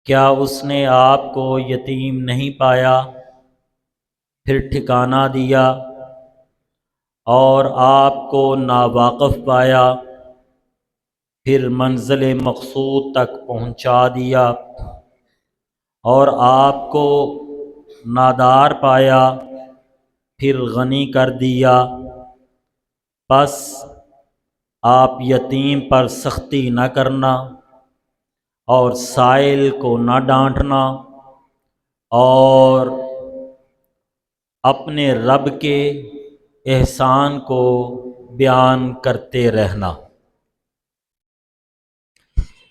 کیا اس نے آپ کو یتیم نہیں پایا پھر ٹھکانہ دیا، اور آپ کو ناواقف پایا پھر منزل مقصود تک پہنچا دیا، اور آپ کو نادار پایا پھر غنی کر دیا؟ پس آپ یتیم پر سختی نہ کرنا اور سائل کو نہ ڈانٹنا، اور اپنے رب کے احسان کو بیان کرتے رہنا۔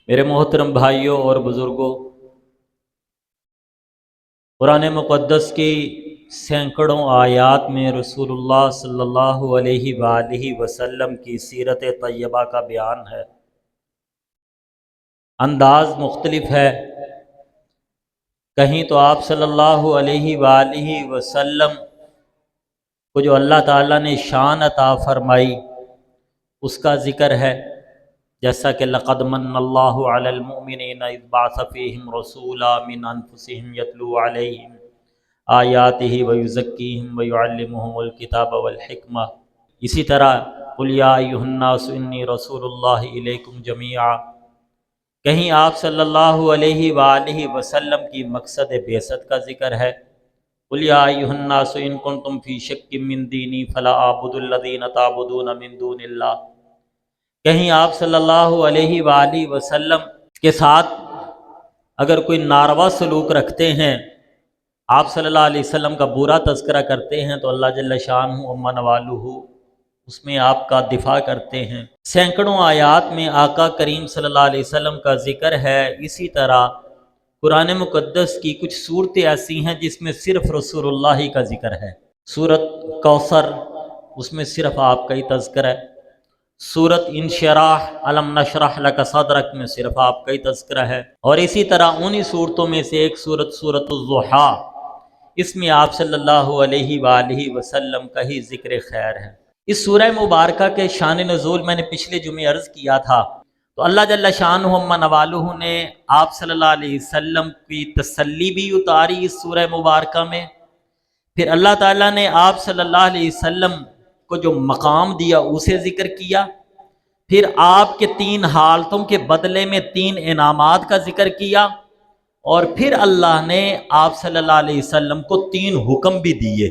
میرے محترم بھائیوں اور بزرگوں، قرآن مقدس کی سینکڑوں آیات میں رسول اللہ صلی اللہ علیہ وآلہ وسلم کی سیرت طیبہ کا بیان ہے۔ انداز مختلف ہے، کہیں تو آپ صلی اللہ علیہ وآلہ وسلم کو جو اللہ تعالیٰ نے شان عطا فرمائی اس کا ذکر ہے، جیسا کہ لقد من اللہ علی المؤمنین اذ بعث فیہم رسولا من انفسہم یتلو علیہم آیاتہ ویزکیہم ویعلمہم الکتاب والحکمہ۔ اسی طرح قل یا ایھا الناس انی رسول اللہ الیکم جمیعا۔ کہیں آپ صلی اللہ علیہ وآلہ وسلم کی مقصد بعثت کا ذکر ہے، قل یا ایھا الناس ان کنتم فی شک من دینی فلا اعبد الذین تعبدون من دون اللہ۔ کہیں آپ صلی اللہ علیہ وآلہ وسلم کے ساتھ اگر کوئی ناروا سلوک رکھتے ہیں، آپ صلی اللہ علیہ وسلم کا برا تذکرہ کرتے ہیں تو اللہ جل شانہ امن والہ اس میں آپ کا دفاع کرتے ہیں۔ سینکڑوں آیات میں آقا کریم صلی اللہ علیہ وسلم کا ذکر ہے۔ اسی طرح قرآن مقدس کی کچھ صورتیں ایسی ہیں جس میں صرف رسول اللہ کا ذکر ہے۔ سورت کوثر، اس میں صرف آپ کا ہی تذکر ہے۔ سورت انشراح الم نشرح لک صدرک میں صرف آپ کا ہی تذکرہ ہے۔ اور اسی طرح انہی صورتوں میں سے ایک سورت، سورت الضحیٰ، اس میں آپ صلی اللہ علیہ وآلہ وسلم کا ہی ذکر خیر ہے۔ اس سورہ مبارکہ کے شان نزول میں نے پچھلے جمعے عرض کیا تھا، تو اللہ جل شانہ امن والہ نے آپ صلی اللہ علیہ وسلم کی تسلی بھی اتاری اس سورہ مبارکہ میں۔ پھر اللہ تعالیٰ نے آپ صلی اللہ علیہ وسلم کو جو مقام دیا اسے ذکر کیا، پھر آپ کے 3 حالتوں کے بدلے میں 3 انعامات کا ذکر کیا، اور پھر اللہ نے آپ صلی اللہ علیہ وسلم کو 3 حکم بھی دیے۔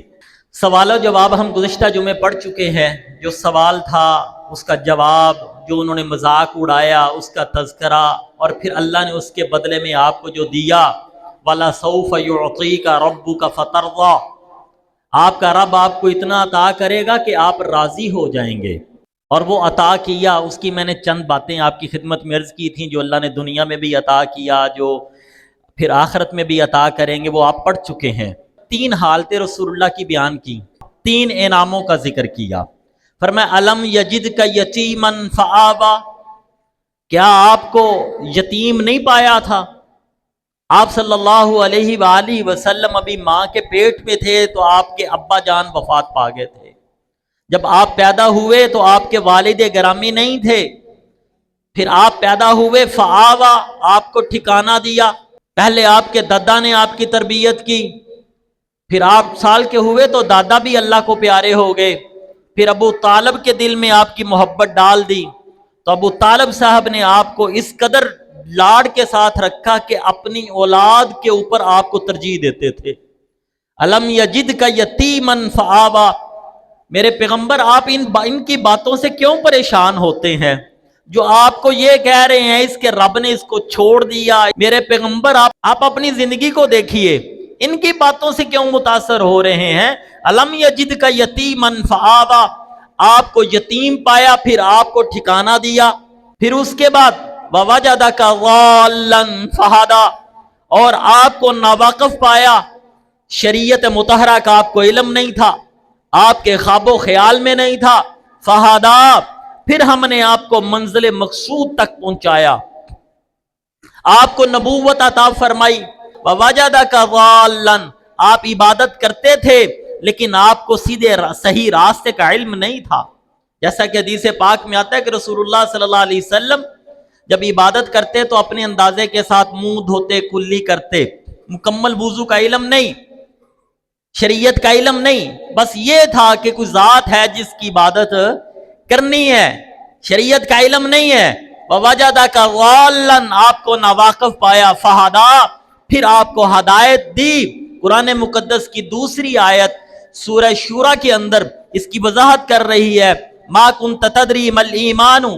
سوال و جواب ہم گزشتہ جمعے پڑھ چکے ہیں۔ جو سوال تھا اس کا جواب، جو انہوں نے مذاق اڑایا اس کا تذکرہ، اور پھر اللہ نے اس کے بدلے میں آپ کو جو دیا، وَلَسَوْفَ يُعْطِيكَ رَبُّكَ فَتَرْضَىٰ، آپ کا رب آپ کو اتنا عطا کرے گا کہ آپ راضی ہو جائیں گے۔ اور وہ عطا کیا، اس کی میں نے چند باتیں آپ کی خدمت میں عرض کی تھیں، جو اللہ نے دنیا میں بھی عطا کیا، جو پھر آخرت میں بھی عطا کریں گے، وہ آپ پڑھ چکے ہیں۔ 3 حالتیں رسول اللہ کی بیان کی، 3 انعاموں کا ذکر کیا۔ فرمایا الم یجدک یتیما فآویٰ، کیا آپ کو یتیم نہیں پایا تھا؟ آپ صلی اللہ علیہ وآلہ وسلم ابھی ماں کے پیٹ میں تھے تو آپ کے ابا جان وفات پا گئے تھے۔ جب آپ پیدا ہوئے تو آپ کے والد گرامی نہیں تھے، پھر آپ پیدا ہوئے فآویٰ، آپ کو ٹھکانہ دیا۔ پہلے آپ کے دادا نے آپ کی تربیت کی، پھر آپ سال کے ہوئے تو دادا بھی اللہ کو پیارے ہو گئے، پھر ابو طالب کے دل میں آپ کی محبت ڈال دی، تو ابو طالب صاحب نے آپ کو اس قدر لاڈ کے ساتھ رکھا کہ اپنی اولاد کے اوپر آپ کو ترجیح دیتے تھے۔ الم یجدک یتیما فآویٰ، میرے پیغمبر آپ ان کی باتوں سے کیوں پریشان ہوتے ہیں؟ جو آپ کو یہ کہہ رہے ہیں اس کے رب نے اس کو چھوڑ دیا، میرے پیغمبر آپ اپنی زندگی کو دیکھیے، ان کی باتوں سے کیوں متاثر ہو رہے ہیں؟ الم یجدک یتیما فآویٰ، آپ کو یتیم پایا پھر آپ کو ٹھکانہ دیا، پھر اس کے بعد ووجدک ضالا فہدیٰ، اور آپ کو ناواقف پایا، شریعت مطہرہ کا آپ کو علم نہیں تھا، آپ کے خواب و خیال میں نہیں تھا، فہدیٰ، پھر ہم نے آپ کو منزل مقصود تک پہنچایا، آپ کو نبوت عطا فرمائی۔ ووجدک ضالا، آپ عبادت کرتے تھے لیکن آپ کو سیدھے صحیح راستے کا علم نہیں تھا، جیسا کہ حدیث پاک میں آتا ہے کہ رسول اللہ صلی اللہ علیہ وسلم جب عبادت کرتے تو اپنے اندازے کے ساتھ منہ دھوتے، کلی کرتے، مکمل وضو کا علم نہیں، شریعت کا علم نہیں، بس یہ تھا کہ کوئی ذات ہے جس کی عبادت کرنی ہے، شریعت کا علم نہیں ہے۔ وَوَجَدَكَ ضَالًّا، آپ کو ناواقف پایا، فَهَدَا، پھر آپ کو ہدایت دی۔ قرآن مقدس کی دوسری آیت سورہ شورى کے اندر اس کی وضاحت کر رہی ہے، مَا كُنْتَ تَدْرِي مَا الْإِيمَانُ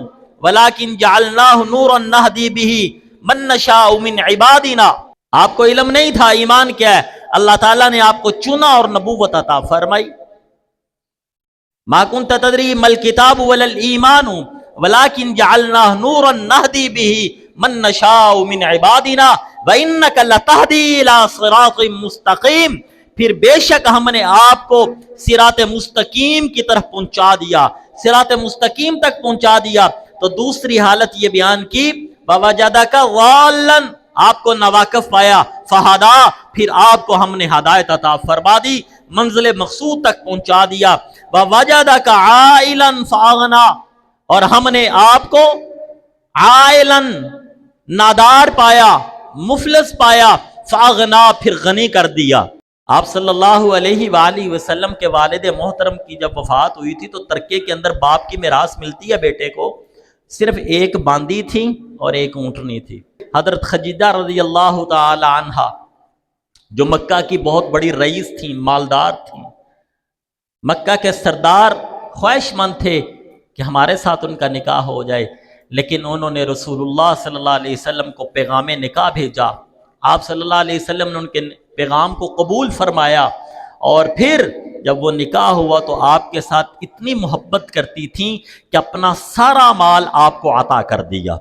وَلَكِنْ جَعَلْنَاهُ نُورًا نَهْدِي بِهِ مَن نَّشَاءُ مِنْ عِبَادِنَا۔ آپ کو علم نہیں تھا ایمان کیا ہے، اللہ تعالیٰ نے آپ کو چنا اور نبوت عطا فرمائی۔ مَا كُنْتَ تَدْرِي مَا الْكِتَابُ وَلَا الْإِيمَانُ وَلَكِنْ جَعَلْنَاهُ نُورًا نَهْدِي بِهِ مَن نَّشَاءُ مِنْ عِبَادِنَا وَإِنَّكَ لَتَهْدِي إِلَىٰ صِرَاطٍ مُسْتَقِيمٍ، پھر بے شک ہم نے آپ کو صراط مستقیم کی طرف پہنچا دیا، صراط مستقیم تک پہنچا دیا۔ تو دوسری حالت یہ بیان کی، وَوَجَدَكَ ضَالًّا، آپ کو ناواقف پایا، فَهَدَا، پھر آپ کو ہم نے ہدایت عطا فرما دی، منزل مقصود تک پہنچا دیا۔ وَوَجَدَكَ عَائِلًا فَأَغْنَا، اور ہم نے آپ کو عائلن نادار پایا، مفلس پایا، فاغنا، پھر غنی کر دیا۔ آپ صلی اللہ علیہ وآلہ وسلم کے والد محترم کی جب وفات ہوئی تھی تو ترکے کے اندر باپ کی میراث ملتی ہے بیٹے کو، صرف ایک باندی تھی اور ایک اونٹنی تھی۔ حضرت خدیجہ رضی اللہ تعالی عنہا جو مکہ کی بہت بڑی رئیس تھیں، مالدار تھیں، مکہ کے سردار خواہش مند تھے کہ ہمارے ساتھ ان کا نکاح ہو جائے، لیکن انہوں نے رسول اللہ صلی اللہ علیہ وسلم کو پیغام نکاح بھیجا۔ آپ صلی اللہ علیہ وسلم نے ان کے پیغام کو قبول فرمایا، اور پھر جب وہ نکاح ہوا تو آپ کے ساتھ اتنی محبت کرتی تھیں کہ اپنا سارا مال آپ کو عطا کر دیا،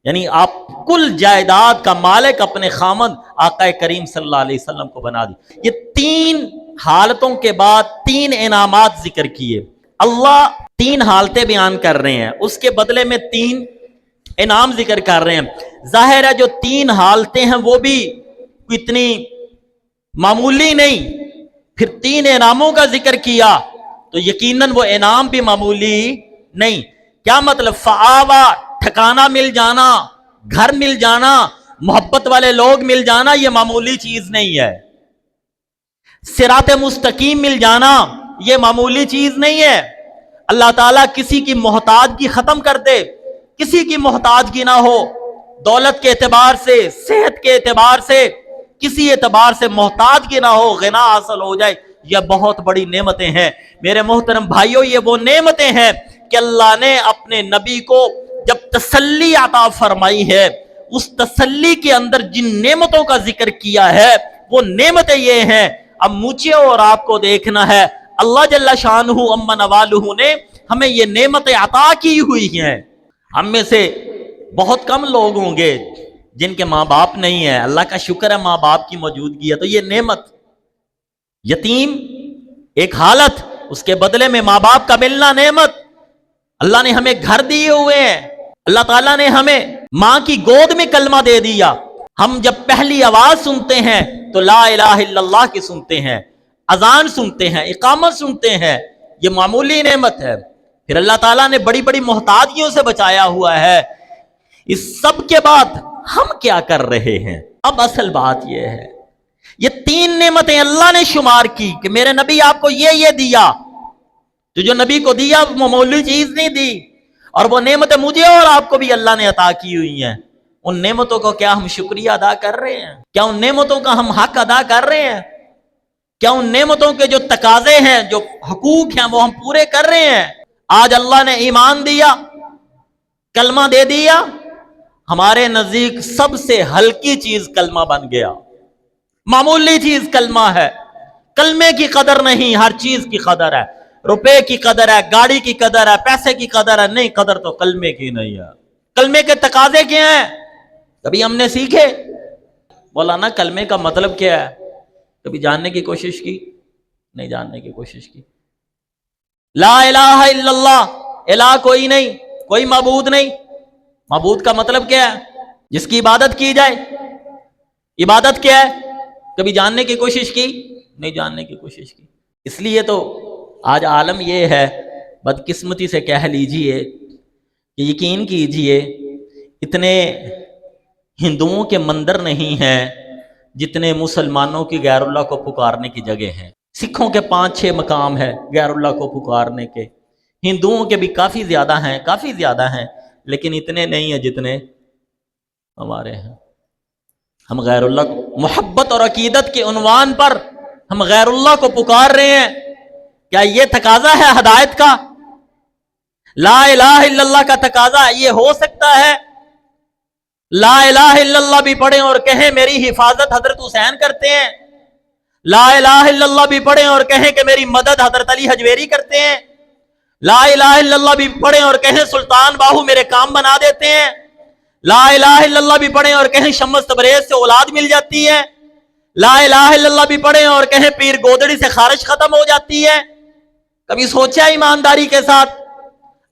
یعنی آپ کل جائیداد کا مالک اپنے خامد آقا کریم صلی اللہ علیہ وسلم کو بنا دی۔ یہ تین حالتوں کے بعد تین انعامات ذکر کیے، اللہ تین حالتیں بیان کر رہے ہیں، اس کے بدلے میں تین انعام ذکر کر رہے ہیں۔ ظاہر ہے جو تین حالتیں ہیں وہ بھی اتنی معمولی نہیں، پھر تین انعاموں کا ذکر کیا تو یقیناً وہ انعام بھی معمولی نہیں۔ کیا مطلب؟ فآوا، ٹھکانہ مل جانا، گھر مل جانا، محبت والے لوگ مل جانا، یہ معمولی چیز نہیں ہے۔ صراط مستقیم مل جانا یہ معمولی چیز نہیں ہے۔ اللہ تعالیٰ کسی کی محتاجگی ختم کر دے، کسی کی محتاجگی نہ ہو، دولت کے اعتبار سے، صحت کے اعتبار سے، کسی اعتبار سے محتاجگی نہ ہو، غنا حاصل ہو جائے، یہ بہت بڑی نعمتیں ہیں۔ میرے محترم بھائیوں، یہ وہ نعمتیں ہیں کہ اللہ نے اپنے نبی کو جب تسلی عطا فرمائی ہے، اس تسلی کے اندر جن نعمتوں کا ذکر کیا ہے وہ نعمتیں یہ ہیں۔ اب مجھے اور آپ کو دیکھنا ہے اللہ جل شانہ عما نوالہ نے ہمیں یہ نعمتیں عطا کی ہوئی ہیں۔ ہم میں سے بہت کم لوگ ہوں گے جن کے ماں باپ نہیں ہیں، اللہ کا شکر ہے ماں باپ کی موجودگی ہے، تو یہ نعمت۔ یتیم ایک حالت، اس کے بدلے میں ماں باپ کا ملنا نعمت۔ اللہ نے ہمیں گھر دیے ہوئے ہیں، اللہ تعالیٰ نے ہمیں ماں کی گود میں کلمہ دے دیا۔ ہم جب پہلی آواز سنتے ہیں تو لا الہ الا اللہ کی سنتے ہیں، اذان سنتے ہیں، اقامت سنتے ہیں، یہ معمولی نعمت ہے۔ پھر اللہ تعالیٰ نے بڑی بڑی محتاجیوں سے بچایا ہوا ہے۔ اس سب کے بعد ہم کیا کر رہے ہیں؟ اب اصل بات یہ ہے، یہ تین نعمتیں اللہ نے شمار کی کہ میرے نبی آپ کو یہ دیا، تو جو نبی کو دیا وہ معمولی چیز نہیں دی، اور وہ نعمتیں مجھے اور آپ کو بھی اللہ نے عطا کی ہوئی ہیں۔ ان نعمتوں کو کیا ہم شکریہ ادا کر رہے ہیں؟ کیا ان نعمتوں کا ہم حق ادا کر رہے ہیں؟ کیا ان نعمتوں کے جو تقاضے ہیں، جو حقوق ہیں، وہ ہم پورے کر رہے ہیں؟ آج اللہ نے ایمان دیا، کلمہ دے دیا، ہمارے نزدیک سب سے ہلکی چیز کلمہ بن گیا، معمولی چیز کلمہ ہے۔ کلمے کی قدر نہیں، ہر چیز کی قدر ہے، روپے کی قدر ہے، گاڑی کی قدر ہے، پیسے کی قدر ہے، نہیں، قدر تو کلمے کی نہیں ہے۔ کلمے کے تقاضے کیا ہیں؟ کبھی ہم نے سیکھے؟ مولانا کلمے کا مطلب کیا ہے؟ کبھی جاننے کی کوشش کی؟ نہیں جاننے کی کوشش کی۔ لا الہ الا اللہ، الہ کوئی نہیں، کوئی معبود نہیں۔ معبود کا مطلب کیا ہے؟ جس کی عبادت کی جائے۔ عبادت کیا ہے؟ کبھی جاننے کی کوشش کی؟ نہیں جاننے کی کوشش کی۔ اس لیے تو آج عالم یہ ہے، بدقسمتی سے کہہ لیجئے کہ یقین کیجئے، اتنے ہندوؤں کے مندر نہیں ہیں جتنے مسلمانوں کی غیر اللہ کو پکارنے کی جگہ ہیں۔ سکھوں کے 5-6 مقام ہے غیر اللہ کو پکارنے کے، ہندوؤں کے بھی کافی زیادہ ہیں لیکن اتنے نہیں ہیں جتنے ہمارے ہیں۔ ہم غیر اللہ کو محبت اور عقیدت کے عنوان پر ہم غیر اللہ کو پکار رہے ہیں، کیا یہ تقاضا ہے ہدایت کا؟ لا الہ الا اللہ کا تقاضا یہ ہو سکتا ہے لا الہ الا اللہ بھی پڑھیں اور کہیں میری حفاظت حضرت حسین کرتے ہیں، لا الہ الا اللہ بھی پڑھیں اور کہیں کہ میری مدد حضرت علی حجویری کرتے ہیں، لا الہ الا اللہ بھی پڑھیں اور کہیں سلطان باہو میرے کام بنا دیتے ہیں، لا الہ الا اللہ بھی پڑھیں اور کہیں شمس تبریز سے اولاد مل جاتی ہے، لا الہ الا اللہ بھی پڑھیں اور کہیں پیر گودڑی سے خارش ختم ہو جاتی ہے؟ کبھی سوچا ایمانداری کے ساتھ؟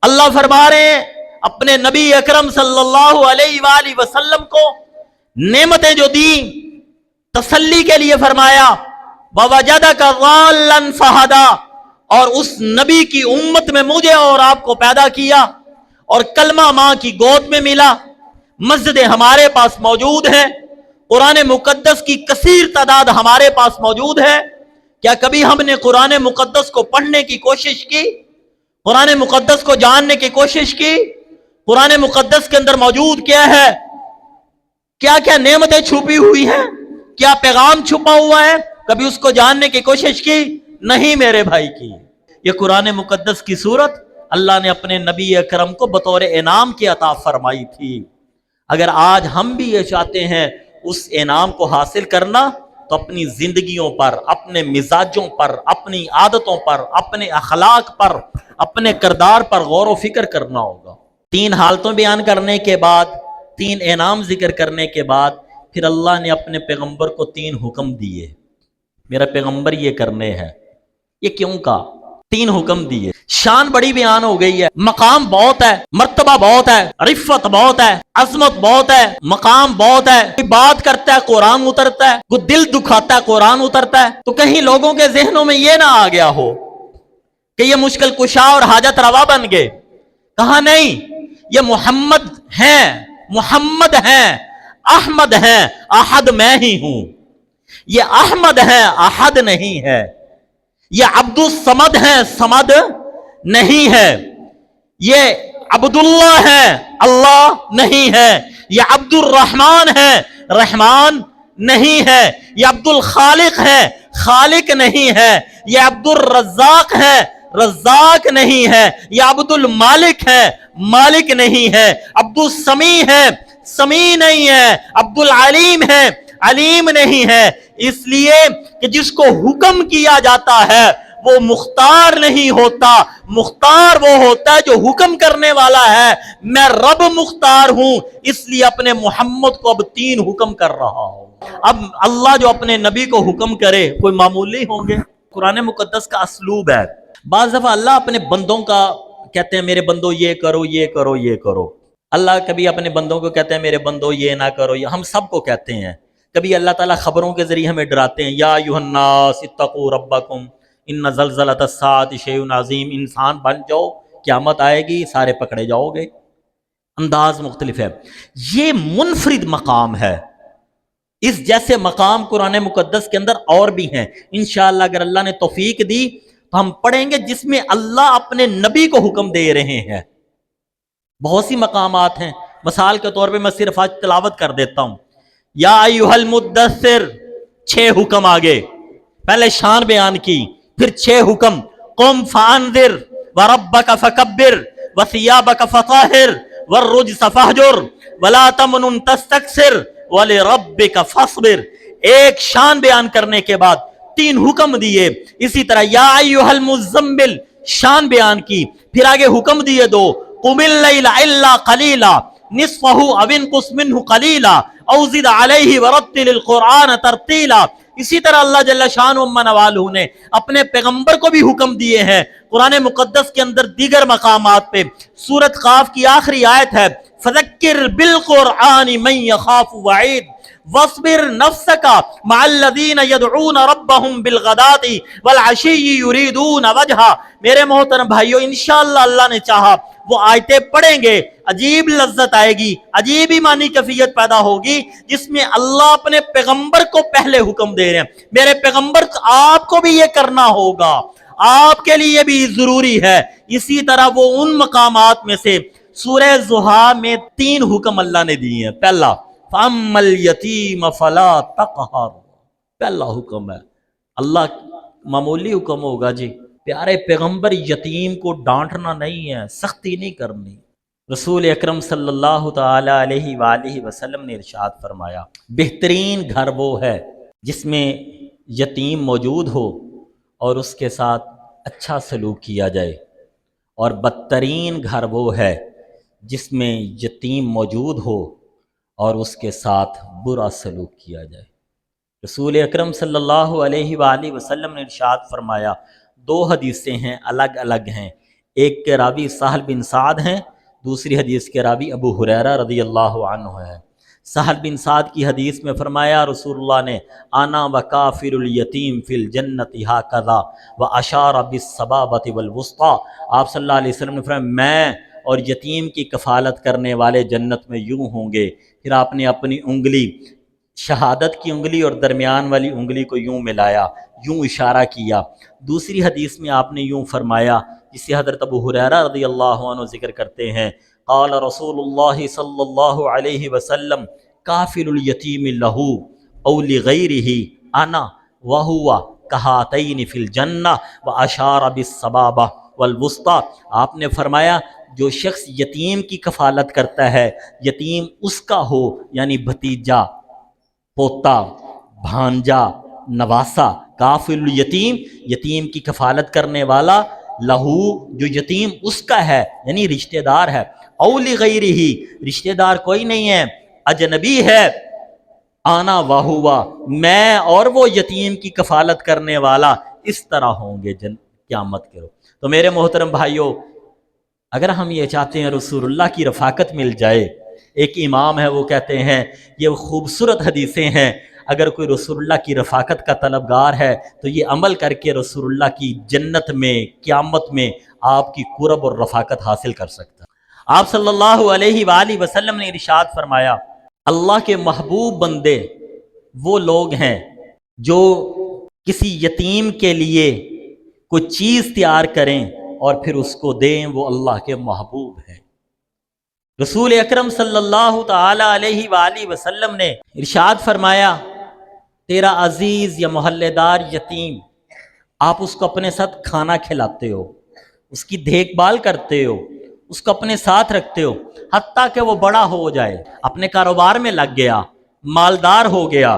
اللہ فرما رہے ہیں اپنے نبی اکرم صلی اللہ علیہ وآلہ وسلم کو نعمتیں جو دی تسلی کے لیے فرمایا وَوَجَدَكَ ضَالًّا فَهَدَىٰ، اور اس نبی کی امت میں مجھے اور آپ کو پیدا کیا اور کلمہ ماں کی گود میں ملا، مسجدیں ہمارے پاس موجود ہیں، قرآن مقدس کی کثیر تعداد ہمارے پاس موجود ہے۔ کیا کبھی ہم نے قرآن مقدس کو پڑھنے کی کوشش کی؟ قرآن مقدس کو جاننے کی کوشش کی؟ قرآن مقدس کے اندر موجود کیا ہے؟ کیا کیا نعمتیں چھپی ہوئی ہیں؟ کیا پیغام چھپا ہوا ہے؟ کبھی اس کو جاننے کی کوشش کی؟ نہیں میرے بھائی کی۔ یہ قرآن مقدس کی صورت اللہ نے اپنے نبی اکرم کو بطور انعام کی عطا فرمائی تھی۔ اگر آج ہم بھی یہ چاہتے ہیں اس انعام کو حاصل کرنا تو اپنی زندگیوں پر، اپنے مزاجوں پر، اپنی عادتوں پر، اپنے اخلاق پر، اپنے کردار پر غور و فکر کرنا ہوگا۔ 3 حالتوں بیان کرنے کے بعد، 3 انعام ذکر کرنے کے بعد پھر اللہ نے اپنے پیغمبر کو 3 حکم دیے، میرا پیغمبر یہ کرنے ہیں۔ یہ کیوں کہا؟ 3 حکم دیے، شان بڑی بیان ہو گئی ہے، مقام بہت ہے، مرتبہ بہت ہے، رفت بہت ہے، عظمت بہت ہے، مقام بہت ہے۔ کوئی بات کرتا ہے قرآن اترتا ہے، کوئی دل دکھاتا ہے قرآن اترتا ہے۔ تو کہیں لوگوں کے ذہنوں میں یہ نہ آ گیا ہو کہ یہ مشکل کشا اور حاجت روا بن گئے۔ کہا نہیں، یہ محمد ہیں، احمد ہیں، احد میں ہی ہوں۔ یہ احمد ہیں، احد نہیں ہے۔ یہ عبد الصمد ہیں، صمد نہیں ہے۔ یہ عبداللہ ہیں، اللہ نہیں ہے۔ یہ عبد الرحمن ہے، رحمان نہیں ہے۔ یہ عبد الخالق ہے، خالق نہیں ہے۔ یہ عبد الرزاق ہے، رزاق نہیں ہے۔ یہ عبد المالک ہے، مالک نہیں ہے۔ عبد السمیع ہے، سمیع نہیں ہے۔ عبد العلیم ہے، علیم نہیں ہے۔ اس لیے کہ جس کو حکم کیا جاتا ہے وہ مختار نہیں ہوتا، مختار وہ ہوتا ہے جو حکم کرنے والا ہے۔ میں رب مختار ہوں، اس لیے اپنے محمد کو اب 3 حکم کر رہا ہوں۔ اب اللہ جو اپنے نبی کو حکم کرے کوئی معمولی ہوں گے؟ قرآن مقدس کا اسلوب ہے۔ بعض دفعہ اللہ اپنے بندوں کا کہتے ہیں میرے بندوں یہ کرو یہ کرو یہ کرو۔ اللہ کبھی اپنے بندوں کو کہتے ہیں میرے بندوں یہ نہ کرو، یہ ہم سب کو کہتے ہیں۔ کبھی اللہ تعالیٰ خبروں کے ذریعے ہمیں ڈراتے ہیں، یا ایھا الناس اتقوا ربکم ان زلزلۃ الساعۃ شیء عظیم، انسان بن جاؤ قیامت آئے گی، سارے پکڑے جاؤ گے۔ انداز مختلف ہے، یہ منفرد مقام ہے۔ اس جیسے مقام قرآن مقدس کے اندر اور بھی ہیں، انشاءاللہ اگر اللہ نے توفیق دی تو ہم پڑھیں گے جس میں اللہ اپنے نبی کو حکم دے رہے ہیں۔ بہت سی مقامات ہیں، مثال کے طور پہ میں صرف آج تلاوت کر دیتا ہوں۔ یا ایھا المدثر، 6 حکم آگے، پہلے شان بیان کی، پھر 6 حکم، قم فانذر وربک فکبر وثیابک فطہر والرجس فہجر ولا تمنن تستکثر ولربک فاصبر۔ ایک شان بیان کرنے کے بعد 3 حکم دیے۔ اسی طرح یا ایھا المزمل، شان بیان کی، پھر آگے حکم دیے 2، قم اللیل الا قلیلا نصفہ او انقص منہ قلیلا او زد علیہ ورتل القرآن ترتیلا۔ اسی طرح اللہ جل شانہ والہ نے اپنے پیغمبر کو بھی حکم دیے ہیں قرآن مقدس کے اندر دیگر مقامات پہ۔ سورۃ قاف کی آخری آیت ہے فذکر بالقرآن من یخاف وعید واصبر نفسک مع الذین یدعون ربهم بالغداۃ والعشی یریدون وجہہ۔ میرے محترم بھائیو، انشاءاللہ اللہ نے چاہا وہ آیتیں پڑھیں گے عجیب لذت آئے گی، عجیب ایمانی کیفیت پیدا ہوگی، جس میں اللہ اپنے پیغمبر کو پہلے حکم دے رہے ہیں، میرے پیغمبر آپ کو بھی یہ کرنا ہوگا، آپ کے لیے بھی ضروری ہے۔ اسی طرح وہ ان مقامات میں سے سورہ ضحیٰ میں 3 حکم اللہ نے دیے ہیں۔ پہلا فَأَمَّا الْيَتِيمَ فَلَا تَقْهَرْ، پہلا حکم ہے، اللہ معمولی حکم ہوگا جی، پیارے پیغمبر یتیم کو ڈانٹنا نہیں ہے، سختی نہیں کرنی۔ رسول اکرم صلی اللہ تعالی علیہ وآلہ وسلم نے ارشاد فرمایا بہترین گھر وہ ہے جس میں یتیم موجود ہو اور اس کے ساتھ اچھا سلوک کیا جائے، اور بدترین گھر وہ ہے جس میں یتیم موجود ہو اور اس کے ساتھ برا سلوک کیا جائے۔ رسول اکرم صلی اللہ علیہ وآلہ وسلم نے ارشاد فرمایا، 2 حدیثیں ہیں، الگ الگ ہیں، ایک کے راوی سہل بن سعد ہیں، دوسری حدیث کے راوی ابو ہریرہ رضی اللہ عنہ ہے۔ سہل بن سعد کی حدیث میں فرمایا رسول اللہ نے انا وکافر الیتیم فی الجنت ھکذا واشار بالسبابۃ والوسطی، آپ صلی اللہ علیہ وسلم نے فرمایا میں اور یتیم کی کفالت کرنے والے جنت میں یوں ہوں گے، پھر آپ نے اپنی انگلی، شہادت کی انگلی اور درمیان والی انگلی کو یوں ملایا، یوں اشارہ کیا۔ دوسری حدیث میں آپ نے یوں فرمایا جسے حضرت ابو ہریرہ رضی اللہ عنہ ذکر کرتے ہیں، قال رسول اللہ صلی اللہ علیہ وسلم کافل الیتیم لہ او لغیرہ انا وہو کہاتین فی الجنہ واشار بالسبابہ والوسطی، آپ نے فرمایا جو شخص یتیم کی کفالت کرتا ہے، یتیم اس کا ہو یعنی بھتیجا، پوتا، بھانجا، نواسا، کافل یتیم، یتیم کی کفالت کرنے والا، لہو جو یتیم اس کا ہے یعنی رشتہ دار ہے، اولی غیرہ رشتہ دار کوئی نہیں ہے، اجنبی ہے، آنا واہوا میں اور وہ یتیم کی کفالت کرنے والا اس طرح ہوں گے قیامت کے روز۔ تو میرے محترم بھائیوں، اگر ہم یہ چاہتے ہیں رسول اللہ کی رفاقت مل جائے، ایک امام ہے وہ کہتے ہیں یہ خوبصورت حدیثیں ہیں، اگر کوئی رسول اللہ کی رفاقت کا طلبگار ہے تو یہ عمل کر کے رسول اللہ کی جنت میں قیامت میں آپ کی قرب اور رفاقت حاصل کر سکتا ہے۔ آپ صلی اللہ علیہ وآلہ وسلم نے ارشاد فرمایا اللہ کے محبوب بندے وہ لوگ ہیں جو کسی یتیم کے لیے کوئی چیز تیار کریں اور پھر اس کو دیں، وہ اللہ کے محبوب ہیں۔ رسول اکرم صلی اللہ تعالی علیہ وآلہ وسلم نے ارشاد فرمایا تیرا عزیز یا محلے دار یتیم، آپ اس کو اپنے ساتھ کھانا کھلاتے ہو، اس کی دیکھ بھال کرتے ہو، اس کو اپنے ساتھ رکھتے ہو، حتیٰ کہ وہ بڑا ہو جائے، اپنے کاروبار میں لگ گیا، مالدار ہو گیا۔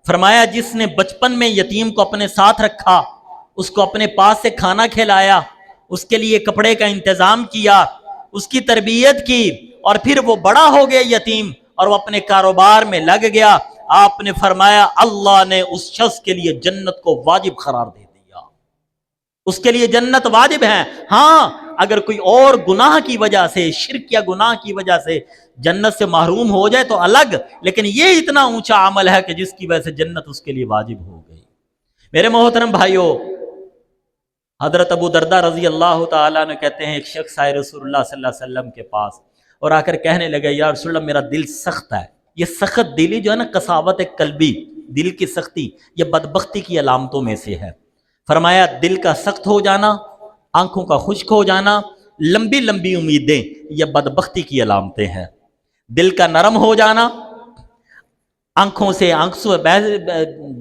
فرمایا جس نے بچپن میں یتیم کو اپنے ساتھ رکھا، اس کو اپنے پاس سے کھانا کھلایا، اس کے لیے کپڑے کا انتظام کیا، اس کی تربیت کی، اور پھر وہ بڑا ہو گیا یتیم اور وہ اپنے کاروبار میں لگ گیا، آپ نے فرمایا اللہ نے اس شخص کے لیے جنت کو واجب قرار دے دیا، اس کے لیے جنت واجب ہے۔ ہاں اگر کوئی اور گناہ کی وجہ سے، شرک یا گناہ کی وجہ سے جنت سے محروم ہو جائے تو الگ، لیکن یہ اتنا اونچا عمل ہے کہ جس کی وجہ سے جنت اس کے لیے واجب ہو گئی۔ میرے محترم بھائیوں، حضرت ابو دردہ رضی اللہ تعالیٰ نے کہتے ہیں ایک شخص آئے رسول اللہ صلی اللہ علیہ وسلم کے پاس اور آ کر کہنے لگے یا رسول اللہ میرا دل سخت ہے۔ یہ سخت دلی جو ہے نا، قساوت قلبی، دل کی سختی، یہ بدبختی کی علامتوں میں سے ہے۔ فرمایا دل کا سخت ہو جانا، آنکھوں کا خشک ہو جانا، لمبی لمبی امیدیں، یہ بدبختی کی علامتیں ہیں۔ دل کا نرم ہو جانا، آنکھوں سے آنسو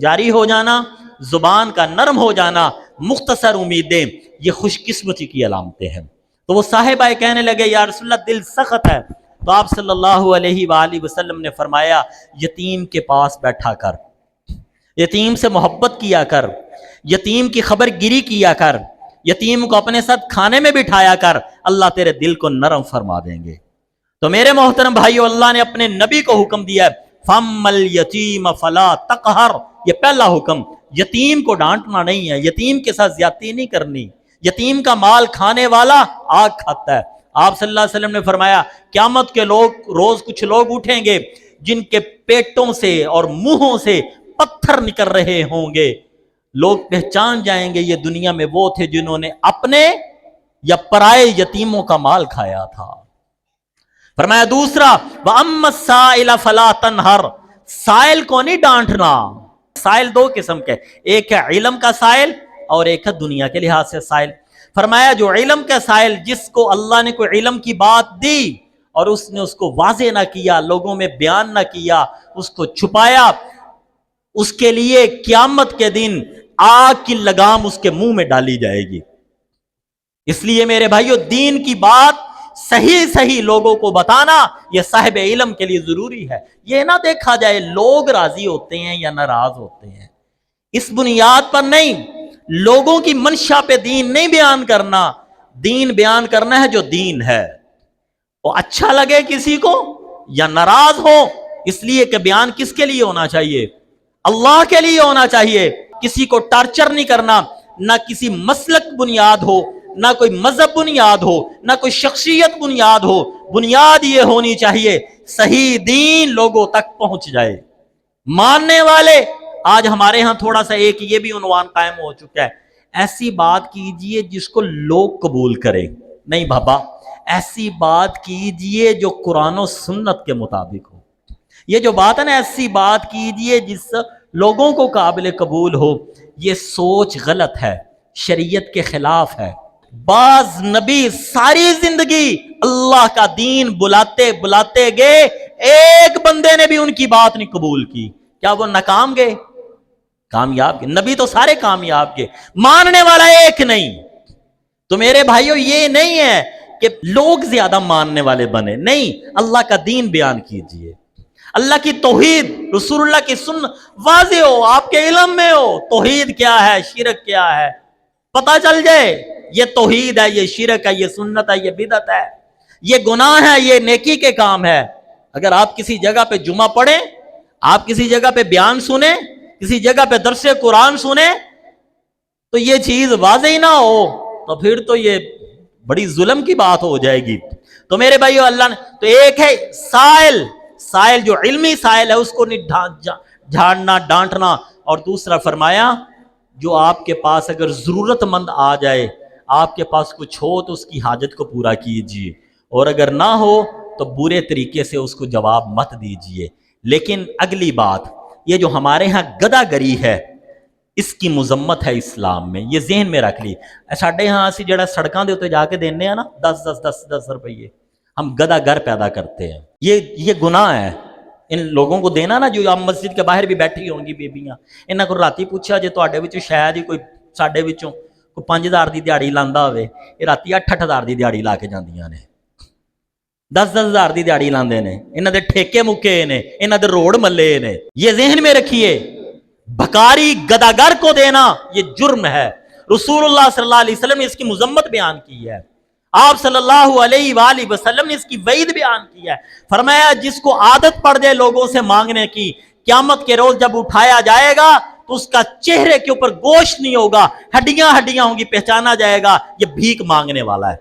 جاری ہو جانا، زبان کا نرم ہو جانا، مختصر امیدیں، یہ خوش قسمتی کی علامتیں ہیں۔ تو وہ صاحب آئے کہنے لگے یا رسول اللہ دل سخت ہے، تو آپ صلی اللہ علیہ وآلہ وسلم نے فرمایا یتیم کے پاس بیٹھا کر، یتیم سے محبت کیا کر، یتیم کی خبر گیری کیا کر، یتیم کو اپنے ساتھ کھانے میں بٹھایا کر، اللہ تیرے دل کو نرم فرما دیں گے۔ تو میرے محترم بھائیو، اللہ نے اپنے نبی کو حکم دیا ہے فَأَمَّا الْيَتِيمَ فَلَا تَقْهَرْ، یہ پہلا حکم، یتیم کو ڈانٹنا نہیں ہے، یتیم کے ساتھ زیادتی نہیں کرنی، یتیم کا مال کھانے والا آگ کھاتا ہے۔ آپ صلی اللہ علیہ وسلم نے فرمایا قیامت کے روز کچھ لوگ اٹھیں گے جن کے پیٹوں سے اور منہوں سے پتھر نکل رہے ہوں گے، لوگ پہچان جائیں گے یہ دنیا میں وہ تھے جنہوں نے اپنے یا پرائے یتیموں کا مال کھایا تھا؟ فرمایا دوسرا وَأَمَّا السَّائِلَ فَلَا تَنْهَرْ، سائل کو نہیں ڈانٹنا۔ سائل دو قسم کے، ایک ہے علم کا سائل اور ایک ہے دنیا کے لحاظ سے سائل۔ فرمایا جو علم کا سائل، جس کو اللہ نے کوئی علم کی بات دی اور اس نے اس کو واضح نہ کیا، لوگوں میں بیان نہ کیا، اس کو چھپایا، اس کے لیے قیامت کے دن آگ کی لگام اس کے منہ میں ڈالی جائے گی۔ اس لیے میرے بھائیو، دین کی بات صحیح صحیح لوگوں کو بتانا یہ صاحب علم کے لیے ضروری ہے۔ یہ نہ دیکھا جائے لوگ راضی ہوتے ہیں یا ناراض ہوتے ہیں، اس بنیاد پر نہیں۔ لوگوں کی منشا پہ دین نہیں بیان کرنا، دین بیان کرنا ہے جو دین ہے، وہ اچھا لگے کسی کو یا ناراض ہو۔ اس لیے کہ بیان کس کے لیے ہونا چاہیے؟ اللہ کے لیے ہونا چاہیے۔ کسی کو ٹارچر نہیں کرنا، نہ کسی مسلک بنیاد ہو، نہ کوئی مذہب بنیاد ہو، نہ کوئی شخصیت بنیاد ہو۔ بنیاد یہ ہونی چاہیے صحیح دین لوگوں تک پہنچ جائے۔ ماننے والے، آج ہمارے ہاں تھوڑا سا ایک یہ بھی عنوان قائم ہو چکا ہے، ایسی بات کیجئے جس کو لوگ قبول کریں۔ نہیں بابا، ایسی بات کیجئے جو قرآن و سنت کے مطابق ہو۔ یہ جو بات ہے نا، ایسی بات کیجئے جس لوگوں کو قابل قبول ہو، یہ سوچ غلط ہے، شریعت کے خلاف ہے۔ بعض نبی ساری زندگی اللہ کا دین بلاتے بلاتے گئے، ایک بندے نے بھی ان کی بات نہیں قبول کی، کیا وہ ناکام گئے؟ کامیاب گئے۔ نبی تو سارے کامیاب گئے، ماننے والا ایک نہیں۔ تو میرے بھائیو، یہ نہیں ہے کہ لوگ زیادہ ماننے والے بنے، نہیں، اللہ کا دین بیان کیجئے، اللہ کی توحید، رسول اللہ کی سنت واضح ہو، آپ کے علم میں ہو توحید کیا ہے، شرک کیا ہے، پتہ چل جائے یہ توحید ہے، یہ شرک ہے، یہ سنت ہے، یہ بدعت ہے، یہ گناہ ہے، یہ نیکی کے کام ہے۔ اگر آپ کسی جگہ پہ جمعہ پڑھیں، آپ کسی جگہ پہ بیان سنیں، کسی جگہ پہ درس قرآن سنیں، تو یہ چیز واضح نہ ہو تو پھر تو یہ بڑی ظلم کی بات ہو جائے گی۔ تو میرے بھائیو، اللہ نے تو ایک ہے سائل جو علمی سائل ہے، اس کو نہیں جھاڑنا ڈانٹنا، اور دوسرا فرمایا جو آپ کے پاس اگر ضرورت مند آ جائے، آپ کے پاس کچھ ہو تو اس کی حاجت کو پورا کیجئے، اور اگر نہ ہو تو برے طریقے سے اس کو جواب مت دیجئے۔ لیکن اگلی بات، یہ جو ہمارے ہاں گدہ گری ہے، اس کی مذمت ہے اسلام میں، یہ ذہن میں رکھ لی۔ ساڈے ہاں اسی جڑا سڑکاں دے اوتے جا کے دینے ہیں نا 10 روپیے، ہم گدہ گر پیدا کرتے ہیں، یہ گناہ ہے ان لوگوں کو دینا نا، جو آپ مسجد کے باہر بھی بیٹھی ہوں گی بیبیاں، انہاں کو راتی پوچھا جے تواڈے وچوں شاید ہی کوئی ساڈے وچوں کوئی 5000 دی دیہڑی لاندا ہوئے، یہ راتی 8-8 دی دیہڑی لا کے جاندیاں نے، 10-10 دی دیہڑی لاندے نے، انہاں دے ٹھیکے مکے نے، انہاں دے روڈ ملے نے۔ یہ ذہن میں رکھیے، بھکاری گداگر کو دینا یہ جرم ہے۔ رسول اللہ صلی اللہ علیہ وسلم نے اس کی مذمت بیان کی ہے، آپ صلی اللہ علیہ وآلہ وسلم نے اس کی وعید بیان کی ہے۔ فرمایا جس کو عادت پڑ جائے لوگوں سے مانگنے کی، قیامت کے روز جب اٹھایا جائے گا تو اس کا چہرے کے اوپر گوشت نہیں ہوگا، ہڈیاں ہڈیاں ہوں گی، پہچانا جائے گا یہ بھیک مانگنے والا ہے۔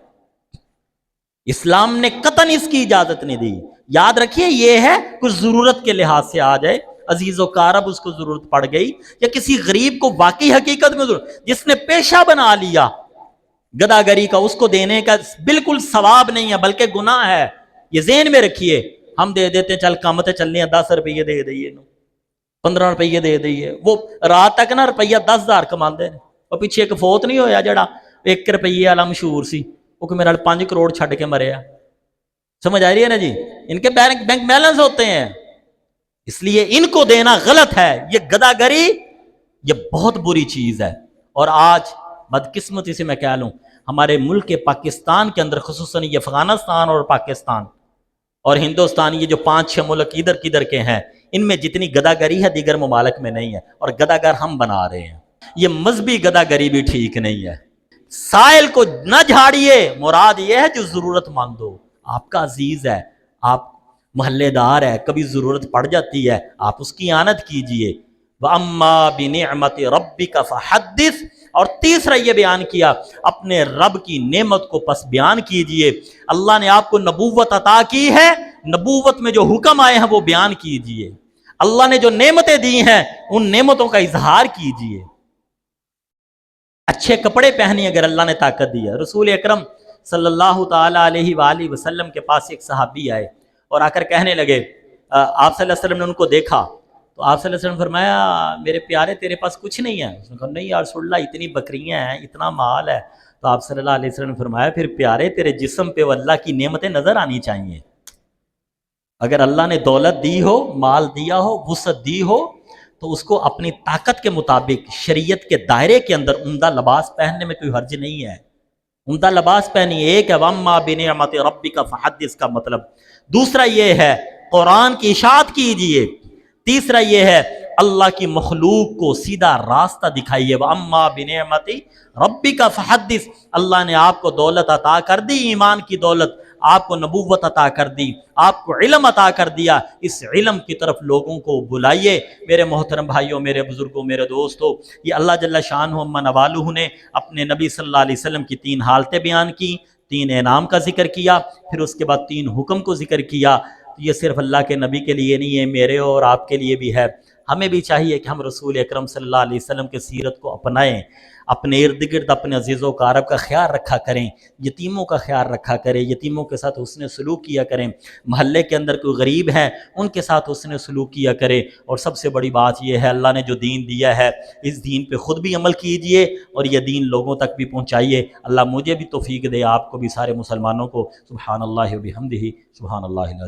اسلام نے قطعاً اس کی اجازت نہیں دی۔ یاد رکھیے، یہ ہے کچھ ضرورت کے لحاظ سے آ جائے، عزیز و کارب اس کو ضرورت پڑ گئی، یا کسی غریب کو واقعی حقیقت میں ضرورت، جس نے پیشہ بنا لیا گدہ گری کا، اس کو دینے کا بالکل ثواب نہیں ہے بلکہ گناہ ہے۔ یہ ذہن میں رکھیے، ہم دے دیتے چل کام تے چلنے ہیں، 10 روپیے دے دئیے، 15 روپیے دے دئیے، وہ رات تک نا روپیہ 10,000 کماندے نے۔ اور پیچھے ایک فوت نہیں ہویا جڑا 1 روپیے والا مشہور سی، وہ کہ میرا 5 کروڑ چھڈ کے مریا۔ سمجھ آ رہی ہے نا جی؟ ان کے بینک بیلنس ہوتے ہیں، اس لیے ان کو دینا غلط ہے۔ یہ گدہ گری یہ بہت بری چیز ہے۔ اور آج بدقسمتی سے میں کہہ لوں، ہمارے ملک پاکستان کے اندر، خصوصاً یہ افغانستان اور پاکستان اور ہندوستان، یہ جو 5-6 ملک ادھر کدھر کے ہیں، ان میں جتنی گدہ گری ہے دیگر ممالک میں نہیں ہے، اور گدہ گر ہم بنا رہے ہیں۔ یہ مذہبی گدہ گری بھی ٹھیک نہیں ہے۔ سائل کو نہ جھاڑیے، مراد یہ ہے جو ضرورت مند ہو، آپ کا عزیز ہے، آپ محلے دار ہے، کبھی ضرورت پڑ جاتی ہے، آپ اس کی اعانت کیجئے۔ وَأَمَّا بِنِعْمَةِ رَبِّكَ فَحَدِّثْ، اور تیسرا یہ بیان کیا، اپنے رب کی نعمت کو پس بیان کیجئے۔ اللہ نے آپ کو نبوت عطا کی ہے، نبوت میں جو حکم آئے ہیں وہ بیان کیجئے۔ اللہ نے جو نعمتیں دی ہیں ان نعمتوں کا اظہار کیجئے۔ اچھے کپڑے پہنی اگر اللہ نے طاقت دی ہے۔ رسول اکرم صلی اللہ تعالیٰ علیہ وآلہ وسلم کے پاس ایک صحابی آئے اور آ کر کہنے لگے، آپ صلی اللہ علیہ وسلم نے ان کو دیکھا تو آپ صلی اللہ علیہ وسلم نے فرمایا، میرے پیارے تیرے پاس کچھ نہیں ہے؟ اس نے کہا نہیں یا رسول اللہ، اتنی بکریاں ہیں، اتنا مال ہے۔ تو آپ صلی اللہ علیہ وسلم نے فرمایا، پھر پیارے تیرے جسم پہ وہ اللہ کی نعمتیں نظر آنی چاہیے۔ اگر اللہ نے دولت دی ہو، مال دیا ہو، وسعت دی ہو، تو اس کو اپنی طاقت کے مطابق شریعت کے دائرے کے اندر عمدہ لباس پہننے میں کوئی حرج نہیں ہے۔ عمدہ لباس پہنی، ایک ہے وَأَمَّا بِنِعْمَتِ رَبِّكَ فَحَدِّثْ کا مطلب، دوسرا یہ ہے قرآن کی اشاعت کیجئے، تیسرا یہ ہے اللہ کی مخلوق کو سیدھا راستہ دکھائیے۔ وَأَمَّا بِنِعْمَتِ رَبِّكَ فَحَدِّثْ، اللہ نے آپ کو دولت عطا کر دی، ایمان کی دولت، آپ کو نبوت عطا کر دی، آپ کو علم عطا کر دیا، اس علم کی طرف لوگوں کو بلائیے۔ میرے محترم بھائیوں، میرے بزرگوں، میرے دوستوں، یہ اللہ جل شانہ عما نوالہ نے اپنے نبی صلی اللہ علیہ وسلم کی 3 حالتیں بیان کی، 3 انعام کا ذکر کیا، پھر اس کے بعد 3 حکم کو ذکر کیا۔ یہ صرف اللہ کے نبی کے لیے نہیں ہے، میرے اور آپ کے لیے بھی ہے۔ ہمیں بھی چاہیے کہ ہم رسول اکرم صلی اللہ علیہ وسلم کے سیرت کو اپنائیں، اپنے ارد گرد اپنے عزیز و اقارب کا خیال رکھا کریں، یتیموں کا خیال رکھا کریں، یتیموں کے ساتھ حسن سلوک کیا کریں، محلے کے اندر کوئی غریب ہے ان کے ساتھ حسن سلوک کیا کریں، اور سب سے بڑی بات یہ ہے اللہ نے جو دین دیا ہے اس دین پہ خود بھی عمل کیجئے اور یہ دین لوگوں تک بھی پہنچائیے۔ اللہ مجھے بھی توفیق دے، آپ کو بھی، سارے مسلمانوں کو۔ سبحان اللہ و بحمدہ، سبحان اللہ العظیم۔